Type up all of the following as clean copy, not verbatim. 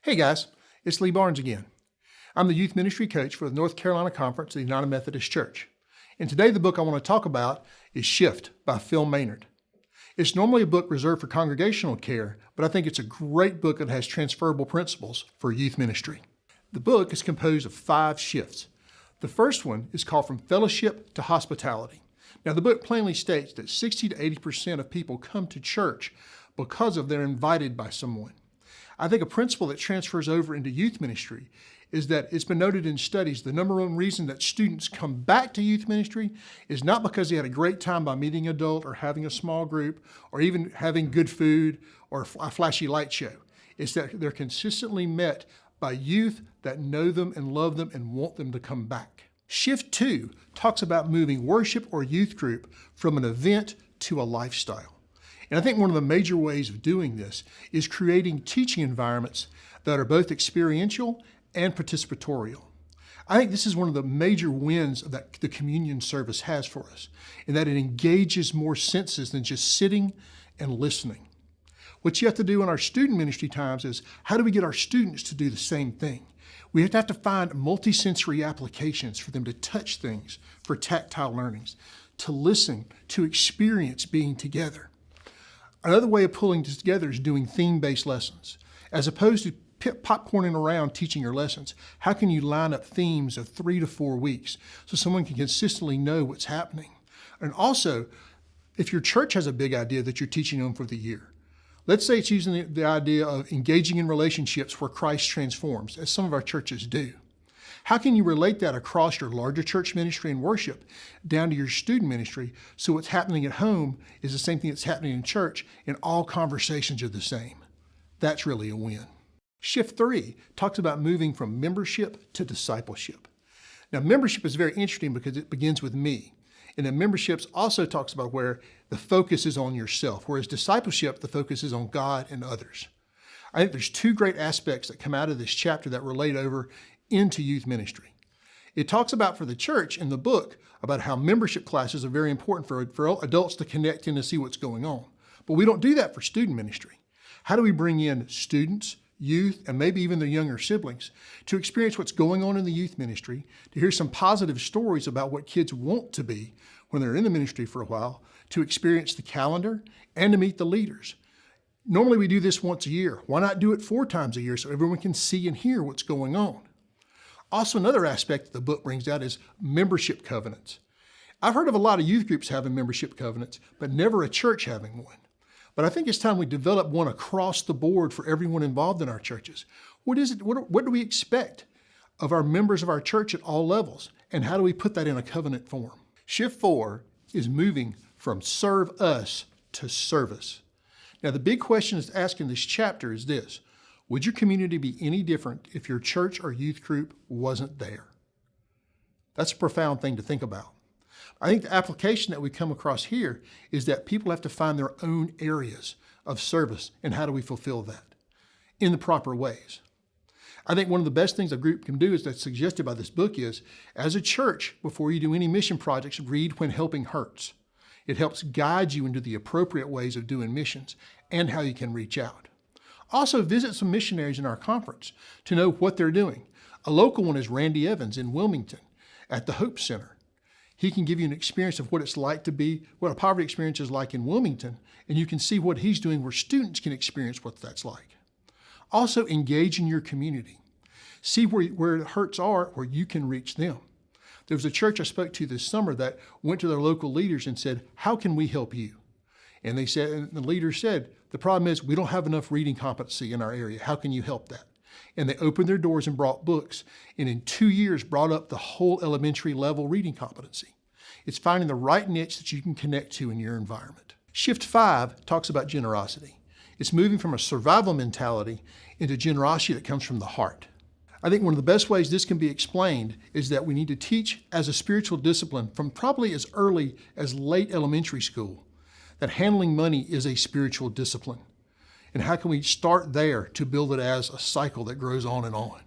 Hey guys, it's Lee Barnes again. I'm the youth ministry coach for the North Carolina Conference of the United Methodist Church. And today the book I want to talk about is Shift by Phil Maynard. It's normally a book reserved for congregational care, but I think it's a great book that has transferable principles for youth ministry. The book is composed of 5 shifts. The first one is called From Fellowship to Hospitality. Now the book plainly states that 60 to 80% of people come to church because of they're invited by someone. I think a principle that transfers over into youth ministry is that it's been noted in studies the number one reason that students come back to youth ministry is not because they had a great time by meeting an adult or having a small group or even having good food or a flashy light show. It's that they're consistently met by youth that know them and love them and want them to come back. Shift 2 talks about moving worship or youth group from an event to a lifestyle. And I think one of the major ways of doing this is creating teaching environments that are both experiential and participatorial. I think this is one of the major wins that the communion service has for us, in that it engages more senses than just sitting and listening. What you have to do in our student ministry times is, how do we get our students to do the same thing? We have to find multisensory applications for them to touch things, for tactile learnings, to listen, to experience being together. Another way of pulling this together is doing theme-based lessons. As opposed to popcorning around teaching your lessons, how can you line up themes of 3 to 4 weeks so someone can consistently know what's happening? And also, if your church has a big idea that you're teaching them for the year, let's say it's using the idea of engaging in relationships where Christ transforms, as some of our churches do. How can you relate that across your larger church ministry and worship down to your student ministry so what's happening at home is the same thing that's happening in church and all conversations are the same? That's really a win. Shift 3 talks about moving from membership to discipleship. Now, membership is very interesting because it begins with me. And then memberships also talks about where the focus is on yourself, whereas discipleship, the focus is on God and others. I think there's 2 great aspects that come out of this chapter that relate over into youth ministry. It talks about for the church in the book about how membership classes are very important for adults to connect in and see what's going on. But we don't do that for student ministry. How do we bring in students, youth, and maybe even their younger siblings to experience what's going on in the youth ministry, to hear some positive stories about what kids want to be when they're in the ministry for a while, to experience the calendar, and to meet the leaders? Normally we do this once a year. Why not do it 4 times a year so everyone can see and hear what's going on? Also, another aspect that the book brings out is membership covenants. I've heard of a lot of youth groups having membership covenants, but never a church having one. But I think it's time we develop one across the board for everyone involved in our churches. What is it? What do we expect of our members of our church at all levels? And how do we put that in a covenant form? Shift 4 is moving from serve us to service. Now, the big question is asked in this chapter is this: would your community be any different if your church or youth group wasn't there? That's a profound thing to think about. I think the application that we come across here is that people have to find their own areas of service, and how do we fulfill that in the proper ways? I think one of the best things a group can do is that's suggested by this book is, as a church, before you do any mission projects, read When Helping Hurts. It helps guide you into the appropriate ways of doing missions and how you can reach out. Also, visit some missionaries in our conference to know what they're doing. A local one is Randy Evans in Wilmington at the Hope Center. He can give you an experience of what it's like to be, what a poverty experience is like in Wilmington, and you can see what he's doing where students can experience what that's like. Also, engage in your community. See where the hurts are, where you can reach them. There was a church I spoke to this summer that went to their local leaders and said, "How can we help you?" And they said, and the leader said, "The problem is we don't have enough reading competency in our area. How can you help that?" And they opened their doors and brought books, and in 2 years brought up the whole elementary level reading competency. It's finding the right niche that you can connect to in your environment. Shift 5 talks about generosity. It's moving from a survival mentality into generosity that comes from the heart. I think one of the best ways this can be explained is that we need to teach as a spiritual discipline from probably as early as late elementary school that handling money is a spiritual discipline. And how can we start there to build it as a cycle that grows on and on?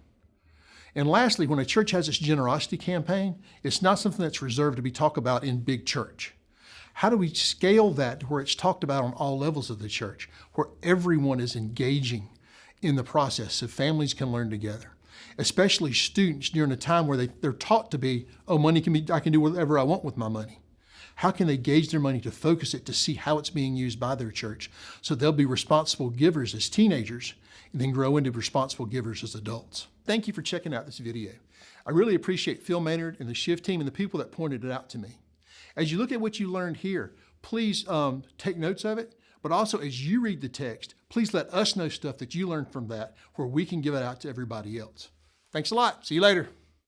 And lastly, when a church has its generosity campaign, it's not something that's reserved to be talked about in big church. How do we scale that to where it's talked about on all levels of the church, where everyone is engaging in the process so families can learn together, especially students during a time where they're taught to be, I can do whatever I want with my money. How can they gauge their money to focus it to see how it's being used by their church so they'll be responsible givers as teenagers and then grow into responsible givers as adults? Thank you for checking out this video. I really appreciate Phil Maynard and the Shift team and the people that pointed it out to me. As you look at what you learned here, please take notes of it, but also as you read the text, please let us know stuff that you learned from that where we can give it out to everybody else. Thanks a lot. See you later.